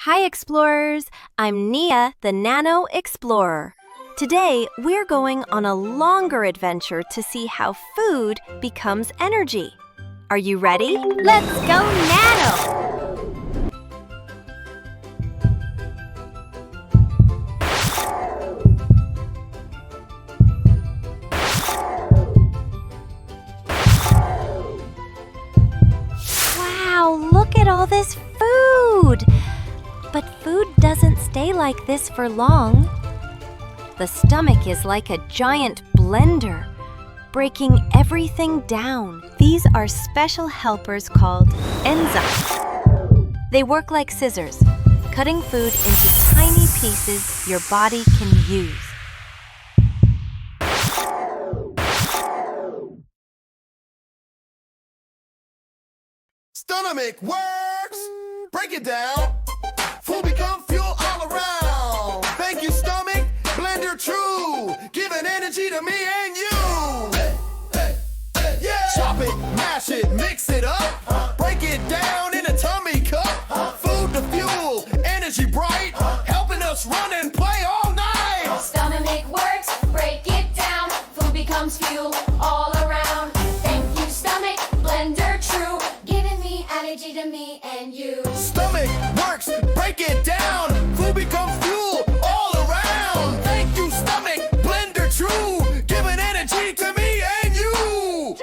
Hi explorers, I'm Nia the Nano Explorer. Today we're going on a longer adventure to see how food becomes energy. Are you ready? Let's go nano! Wow, look at all this food! But food doesn't stay like this for long. The stomach is like a giant blender, breaking everything down. These are special helpers called enzymes. They work like scissors, cutting food into tiny pieces your body can use. Stomach works! Break it down! Food become fuel all around! Thank you, stomach! Blender true! Giving energy to me and you! Yeah! Chop it, mash it, mix it up! Break it down in a tummy cup! Food to fuel, energy bright! Helping us run and play all night! Stomach works, break it down. Food becomes fuel all around. Thank you, stomach, blender true. Giving me energy to me and you. Stomach works, break it down. Food becomes fuel all around. Thank you, stomach, blender true. Giving energy to me and you.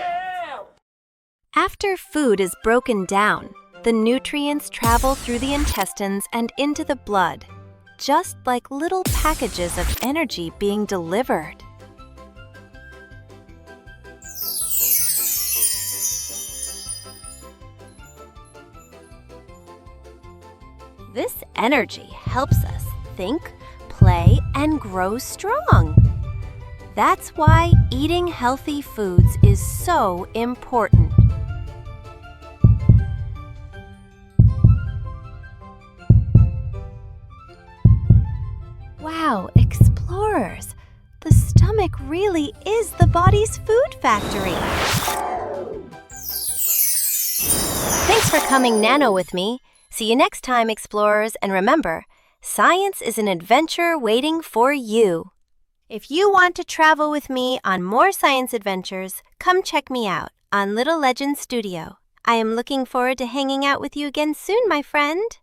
After food is broken down, the nutrients travel through the intestines and into the blood, just like little packages of energy being delivered. This energy helps us think, play, and grow strong. That's why eating healthy foods is so important. Wow, explorers! The stomach really is the body's food factory. Thanks for coming nano with me. See you next time, explorers, and remember, science is an adventure waiting for you. If you want to travel with me on more science adventures, come check me out on Little Legend Studio. I am looking forward to hanging out with you again soon, my friend.